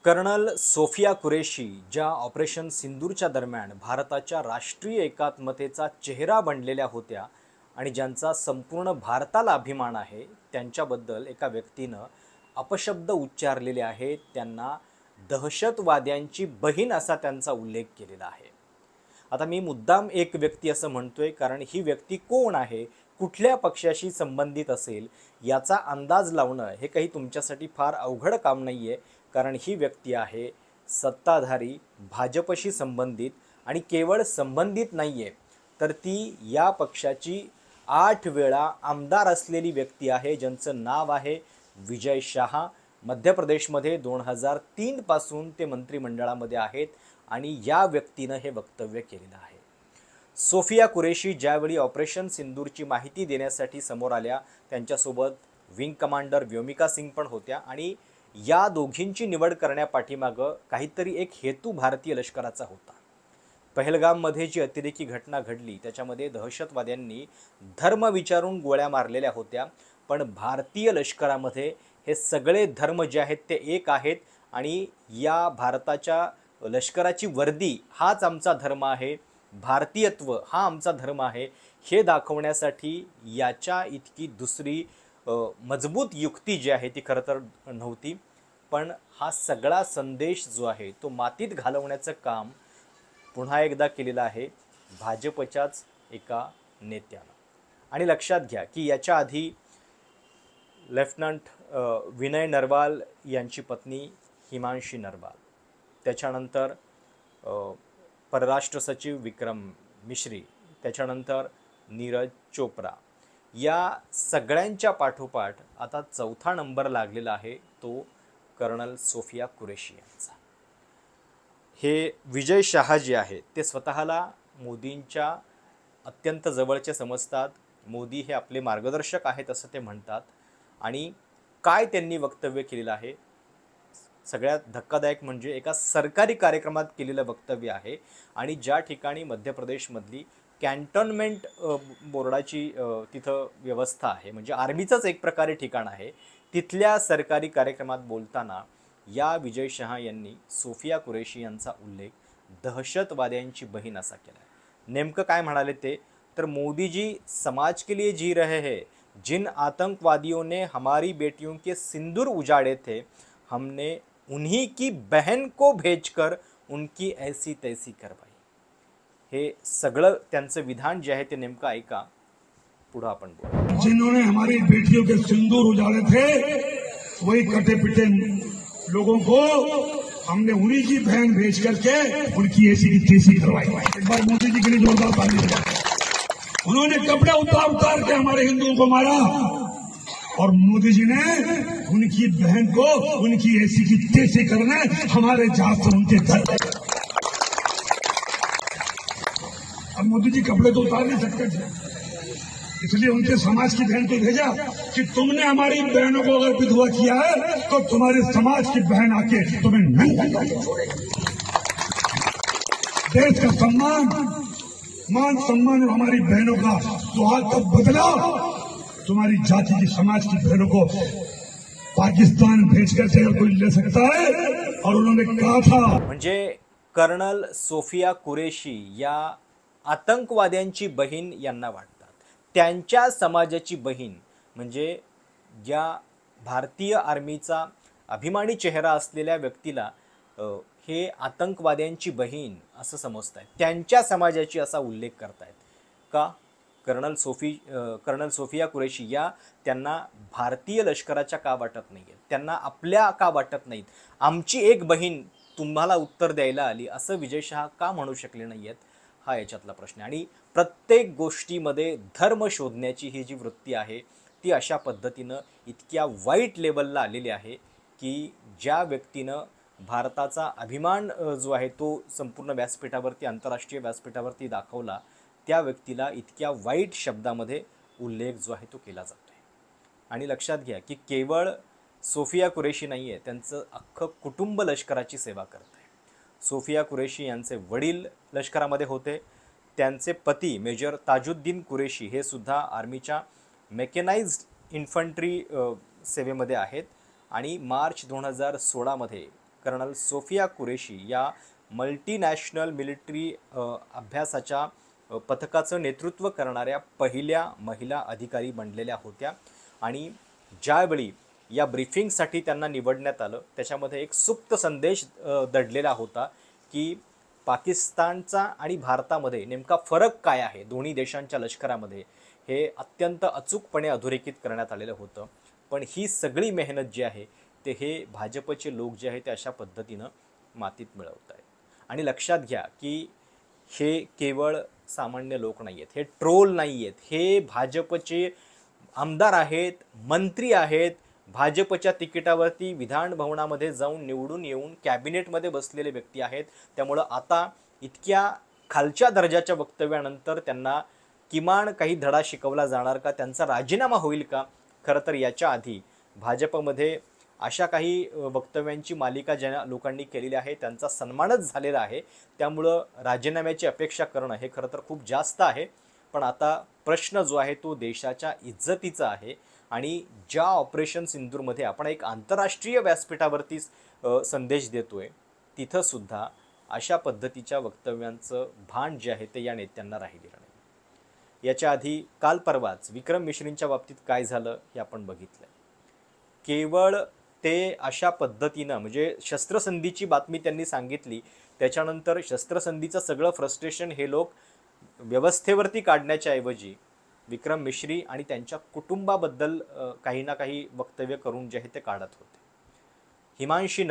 Colonel Sofia Qureshi ज्या operation सिंदूरच्या दरम्यान भारताच्या राष्ट्रीय एकात्मतेचा चेहरा बनलेल्या होत्या आणि ज्यांचा संपूर्ण भारताला अभिमान आहे, त्यांच्याबद्दल एका व्यक्तीनं अपशब्द उच्चारलेले आहेत. त्यांना दहशतवाद्यांची बहीण असा त्यांचा उल्लेख केलेला आहे. आता मी मुद्दाम एक व्यक्ती असं म्हणतोय कारण ही व्यक्ती कोण आहे, कुठल्या पक्षाशी संबंधित असेल याचा अंदाज लावणं हे काही तुमच्यासाठी फार अवघड काम नाही आहे. कारण ही व्यक्ती आहे सत्ताधारी भाजपशी संबंधित आणि केवळ संबंधित नाही आहे तर ती या पक्षाची 8 वेळा आमदार असलेली व्यक्ती आहे, ज्यांचं नाव आहे विजय शहा. मध्य प्रदेशमध्ये 2003 पासून ते मंत्रिमंडळामध्ये आहेत आणि या व्यक्तीनं हे वक्तव्य केलेलं आहे. सोफिया कुरेशी ज्यावेळी ऑपरेशन सिंदूरची माहिती देण्यासाठी समोर आल्या, त्यांच्यासोबत विंग कमांडर व्योमिका सिंग पण होत्या आणि या दोघींची निवड करण्यापाठीमागं काहीतरी एक हेतू भारतीय लष्कराचा होता. पहलगाममध्ये जी अतिरेकी घटना घडली त्याच्यामध्ये दहशतवाद्यांनी धर्म विचारून गोळ्या मारलेल्या होत्या, पण भारतीय लष्करामध्ये हे सगळे धर्म जे आहेत ते एक आहेत आणि या भारताच्या लष्कराची वर्दी हाच आमचा धर्म आहे, भारतीयत्व हा आमचा धर्म आहे हे दाखवण्यासाठी याच्या इतकी दुसरी मजबूत युक्ती जी आहे ती खरं तर नव्हती. पण हा सगळा संदेश जो आहे तो मातीत घालवण्याचं काम पुन्हा एकदा केलेलं आहे भाजपच्याच एका नेत्यानं. आणि लक्षात घ्या की याच्या आधी लेफ्टनंट विनय नरवाल यांची पत्नी हिमांशी नरवाल, त्याच्यानंतर परराष्ट्र सचिव विक्रम मिश्री, त्याच्यानंतर नीरज चोप्रा, या सगळ्यांच्या पाठोपाठ आता चौथा नंबर लागलेला आहे तो कर्नल सोफिया कुरेशी यांचा. हे विजय शहा जे आहे ते स्वतःला मोदींच्या अत्यंत जवळचे समजतात. मोदी हे आपले मार्गदर्शक आहेत असं ते म्हणतात. आणि काय त्यांनी वक्तव्य केलेलं आहे, सगळ्यात धक्कादायक म्हणजे एका सरकारी कार्यक्रमात केलेलं वक्तव्य आहे आणि ज्या ठिकाणी मध्य प्रदेशमधली कॅन्टोन्मेंट बोर्डाची तिथं व्यवस्था आहे, म्हणजे आर्मीचंच एक प्रकारे ठिकाण आहे, तिथल्या सरकारी कार्यक्रमात बोलताना या विजय शहा यांनी सोफिया कुरेशी यांचा उल्लेख दहशतवाद्यांची बहीण असा केला आहे. नेमकं काय म्हणाले ते तर, मोदी जी समाज के लिए जी रहे हैं, जिन आतंकवादियों ने हमारी बेटियों के सिंदूर उजाड़े थे, हमने उन्हीं की बहन को भेजकर उनकी ऐसी तैसी करवाई. हे सगळं त्यांचं विधान जे आहे ते नेमकं ऐका, पुढे आपण बोलू. जिन्होंने हमारी बेटियों के सिंदूर उजाड़े थे वही कटे पिटे लोगों को हमने उन्हीं की बहन भेज करके उनकी ऐसी की तैसी करवाई. एक बार मोदी जी के लिए जोरदार ताली बजाएं. उन्होंने कपड़े उतार के हमारे हिंदुओं को मारा और मोदी जी ने उनकी बहन को उनकी ऐसी की तैसी करने हमारे जहाज से उनके घर. अब मोदी जी कपड़े तो उतार नहीं सकते थे, इसलिए उनके समाज की बहन को भेजा कि तुमने हमारी बहनों को अगर विधवा किया है तो तुम्हारे समाज की बहन आके तुम्हें नंगा करके छोड़ेगी. देश का सम्मान, मान सम्मान और हमारी बहनों का सुहाग का बदला तुम्हारी जाति की समाज की बहनों को पाकिस्तान भेज करके अगर कोई ले सकता है. और उन्होंने कहा था म्हणजे कर्नल सोफिया कुरेशी या आतंकवाद्यांची बहीण यांना वाटतात, त्यांच्या समाजाची बहीण म्हणजे ज्या भारतीय आर्मीचा अभिमानी चेहरा असलेल्या व्यक्तीला हे आतंकवाद्यांची बहीण असं समजतायत, त्यांच्या समाजाची असा उल्लेख करतायत का? कर्नल सोफिया कुरेशी या त्यांना भारतीय लष्कराच्या का वाटत नाही आहेत, त्यांना आपल्या का वाटत नाहीत, आमची एक बहीण तुम्हाला उत्तर द्यायला आली असं विजय शहा का म्हणू शकले नाही आहेत, हा याच्यातला प्रश्न. आणि प्रत्येक गोष्टीमध्ये धर्म शोधण्याची ही जी वृत्ती आहे ती अशा पद्धतीनं इतक्या वाईट लेवलला आलेली आहे की ज्या व्यक्तीनं भारताचा अभिमान जो आहे तो संपूर्ण व्यासपीठावरती, आंतरराष्ट्रीय व्यासपीठावरती दाखवला, त्या व्यक्तीला इतक्या वाईट शब्दामध्ये उल्लेख जो आहे तो केला जातो आहे. आणि लक्षात घ्या की केवळ सोफिया कुरेशी नाही आहे, त्यांचं अख्खं कुटुंब लष्कराची सेवा करत आहे. सोफिया कुरेशी यांचे वडील लष्करामध्ये होते, त्यांचे पती मेजर ताजुद्दीन कुरेशी हे सुद्धा आर्मीच्या मेकॅनाइज्ड इन्फंट्री सेवेमध्ये आहेत आणि मार्च 2016 मध्ये कर्नल सोफिया कुरेशी या मल्टीनॅशनल मिलिटरी अभ्यासाच्या पथकाचं नेतृत्व करणाऱ्या पहिल्या महिला अधिकारी बनलेल्या होत्या. आणि ज्यावेळी या ब्रीफिंगसाठी त्यांना निवडण्यात आलं त्याच्यामध्ये एक सुप्त संदेश दडलेला होता की पाकिस्तानचा आणि भारतामध्ये नेमका फरक काय आहे, दोन्ही देशांच्या लष्करामध्ये, हे अत्यंत अचूकपणे अधोरेखित करण्यात आलेलं होतं. पण ही सगळी मेहनत जी आहे ते हे भाजपचे लोक जे आहेत ते अशा पद्धतीनं मातीत मिळवत आहेत. आणि लक्षात घ्या की हे केवळ सामान्य लोक नाही आहेत, हे ट्रोल नाही आहेत, हे भाजपचे आमदार आहेत, मंत्री आहेत, भाजपच्या तिकिटावरती विधान भवनामध्ये जाऊन निवडून येऊन कॅबिनेटमध्ये बसलेले व्यक्ती आहेत. त्यामुळं आता इतक्या खालच्या दर्जाच्या वक्तव्यानंतर त्यांना किमान काही धडा शिकवला जाणार का, त्यांचा राजीनामा होईल का? खरं तर याच्या आधी भाजपमध्ये अशा काही वक्तव्यांची मालिका ज्या लोकांनी केलेली आहे त्यांचा सन्मानच झालेला आहे. त्यामुळं राजीनाम्याची अपेक्षा करणं हे खरं तर खूप जास्त आहे. पण आता प्रश्न जो आहे तो देशाच्या इज्जतीचा आहे. आणि ज्या ऑपरेशन सिंदूरमध्ये आपण एक आंतरराष्ट्रीय व्यासपीठावरती संदेश देतोय तिथंसुद्धा अशा पद्धतीच्या वक्तव्यांचं भान जे आहे ते या नेत्यांना राहिलेलं नाही. याच्या आधी काल परवाच विक्रम मिश्रींच्या बाबतीत काय झालं हे आपण बघितलं. केवळ ते अशा पद्धतीनं म्हणजे शस्त्रसंधीची बातमी त्यांनी सांगितली, त्याच्यानंतर शस्त्रसंधीचं सगळं फ्रस्ट्रेशन हे लोक व्यवस्थेवरती काढण्याच्या ऐवजी विक्रम मिश्री आणि त्यांच्या कुटुंबाबद्दल काही ना काही वक्तव्य करून जे आहे ते काढत होते. हिमांशी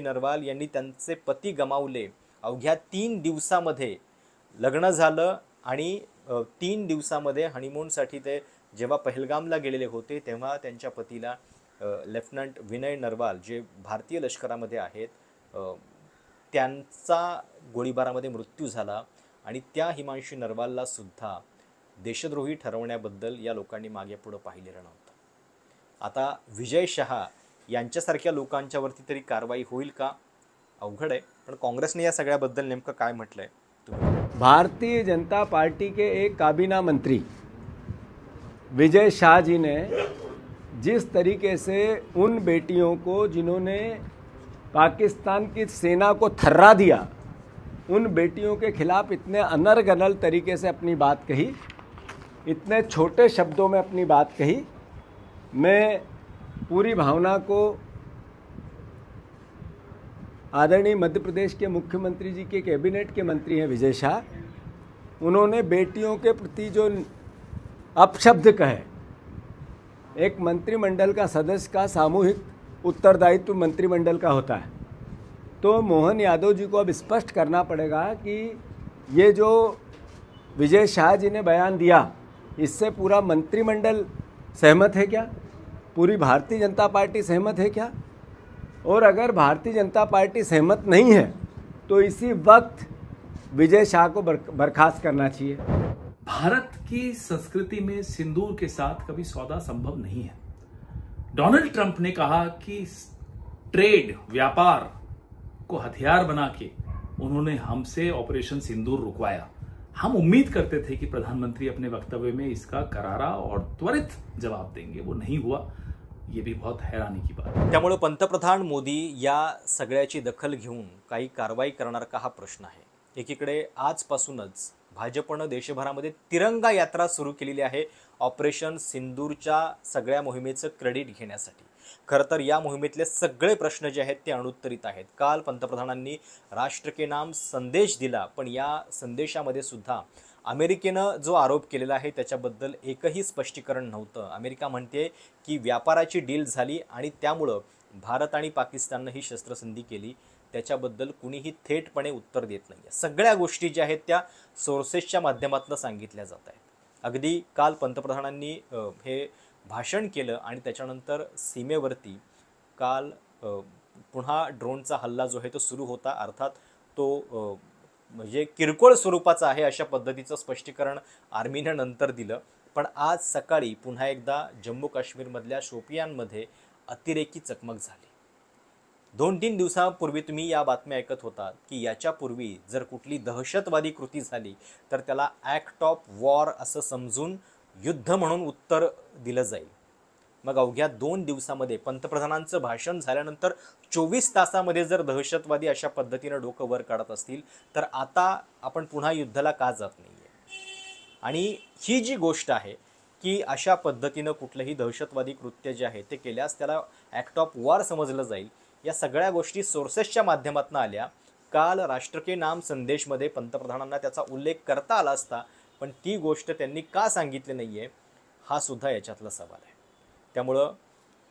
नरवाल यांनी त्यांचे पती गमावले, अवघ्या 3 दिवसामध्ये लग्न झालं आणि 3 दिवसामध्ये हनीमूनसाठी ते जेव्हा पहलगामला गेलेले होते तेव्हा त्यांच्या पतीला लेफ्टनंट विनय नरवाल जे भारतीय लष्करामध्ये आहेत त्यांचा गोळीबारामध्ये मृत्यू झाला. आणि त्या हिमांशी नरवालला सुद्धा देशद्रोही ठरवण्याबद्दल या लोकांनी मागे पुढं पाहिलेलं नव्हतं. आता विजय शहा यांच्यासारख्या लोकांच्यावरती तरी कारवाई होईल का? अवघड आहे. पण काँग्रेसने या सगळ्याबद्दल नेमकं काय म्हटलंय? भारतीय जनता पार्टी के एक काबीना मंत्री विजय शाह जी ने जिस तरीके से उन बेटियों को जिन्होंने पाकिस्तान की सेना को थर्रा दिया, उन बेटियों के खिलाफ इतने अनर्गल तरीके से अपनी बात कही, इतने छोटे शब्दों में अपनी बात कही, मैं पूरी भावना को आदरणीय मध्य प्रदेश के मुख्यमंत्री जी के कैबिनेट के मंत्री हैं विजय शाह, उन्होंने बेटियों के प्रति जो अपशब्द कहे, एक मंत्रिमंडल का सदस्य का सामूहिक उत्तरदायित्व मंत्रिमंडल का होता है, तो मोहन यादव जी को अब स्पष्ट करना पड़ेगा कि ये जो विजय शाह जी ने बयान दिया इससे पूरा मंत्रिमंडल सहमत है क्या, पूरी भारतीय जनता पार्टी सहमत है क्या? और अगर भारतीय जनता पार्टी सहमत नहीं है तो इसी वक्त विजय शाह को बर्खास्त करना चाहिए. भारत की संस्कृति में सिंदूर के साथ कभी सौदा संभव नहीं है. डोनाल्ड ट्रंप ने कहा कि ट्रेड, व्यापार को हथियार बना के उन्होंने हमसे ऑपरेशन सिंदूर रुकवाया. हम उम्मीद करते थे कि प्रधानमंत्री अपने वक्तव्य में इसका करारा और त्वरित जवाब देंगे. वो नहीं हुआ. ये भी बहुत हैरानी की बात है. त्यामुळे पंतप्रधान मोदी या सगळ्याची दखल घेऊन काही कारवाई करणार का हा प्रश्न आहे. एकीकडे आजपासूनच भाजपनं देशभरामध्ये तिरंगा यात्रा सुरू केलेली आहे ऑपरेशन सिंदूरच्या सगळ्या मोहिमेचं क्रेडिट घेण्यासाठी. खरं तर या मोहिमेतले सगळे प्रश्न जे आहेत ते अनुत्तरित आहेत. काल पंतप्रधानांनी राष्ट्र के नाम संदेश दिला, पण या संदेशामध्ये सुद्धा अमेरिकेनं जो आरोप केलेला आहे त्याच्याबद्दल एकही स्पष्टीकरण नव्हतं. अमेरिका म्हणते की व्यापाराची डील झाली आणि त्यामुळं भारत आणि पाकिस्ताननं ही शस्त्रसंधी केली, त्याच्याबद्दल कुणीही थेटपणे उत्तर देत नाही. सगळ्या गोष्टी ज्या आहेत त्या सोर्सेसच्या माध्यमातून सांगितल्या जात आहेत. अगदी काल पंतप्रधानांनी हे भाषण केलं आणि त्याच्यानंतर सीमेवरती काल पुन्हा ड्रोनचा हल्ला जो आहे तो सुरू होता. अर्थात तो म्हणजे किरकोळ स्वरूपाचा आहे अशा पद्धतीचं स्पष्टीकरण आर्मीनं नंतर दिलं. पण आज सकाळी पुन्हा एकदा जम्मू काश्मीरमधल्या शोपियानमध्ये अतिरेकी चकमक झाली. 2-3 दिवसांपूर्वी तुम्ही या बातम्या ऐकत होतात की याच्यापूर्वी जर कुठली दहशतवादी कृती झाली तर त्याला ॲक्ट ऑफ वॉर असं समजून युद्ध म्हणून उत्तर दिलं जाईल. मग अवघ्या 2 दिवसामध्ये पंतप्रधानांचं भाषण झाल्यानंतर 24 तासामध्ये जर दहशतवादी अशा पद्धतीनं डोकं वर काढत असतील तर आता आपण पुन्हा युद्धाला का जात नाही आहे? आणि ही जी गोष्ट आहे की अशा पद्धतीनं कुठलंही दहशतवादी कृत्य जे आहे ते केल्यास त्याला ॲक्ट ऑफ वॉर समजलं जाईल, या सगळ्या गोष्टी सोर्सेसच्या माध्यमातून आल्या. काल राष्ट्र के नाम संदेशमध्ये पंतप्रधानांना त्याचा उल्लेख करता आला असता, पण ती गोष्ट त्यांनी का सांगितली नाही आहे हा सुद्धा याच्यातला सवाल आहे. त्यामुळं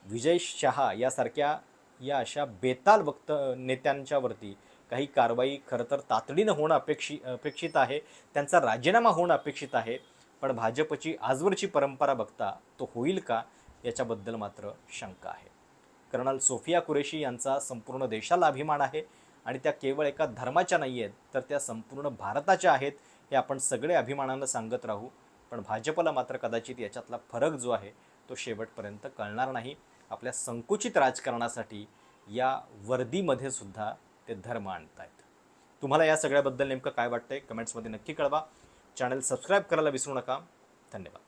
विजय शहा यासारख्या या अशा बेताल नेत्यांच्यावरती काही कारवाई खरं तर तातडीनं होणं अपेक्षित आहे. त्यांचा राजीनामा होणं अपेक्षित आहे. पण भाजपची आजवरची परंपरा बघता तो होईल का याच्याबद्दल मात्र शंका आहे. कर्नल सोफिया कुरेशी यांचा संपूर्ण देशाला अभिमान आहे आणि त्या केवळ एका धर्माच्या नाही आहेत तर त्या संपूर्ण भारताच्या आहेत, हे आपण सगळे अभिमानानं सांगत राहू. पण भाजपला मात्र कदाचित याच्यातला फरक जो आहे तो शेवटपर्यंत कळणार नाही. आपल्या संकुचित राजकारणासाठी या वर्दीमध्ये सुद्धा ते धर्म आणतायत. तुम्हाला या सगळ्याबद्दल नेमकं काय वाटतंय कमेंट्समध्ये नक्की कळवा. चॅनल सबस्क्राईब करायला विसरू नका. धन्यवाद.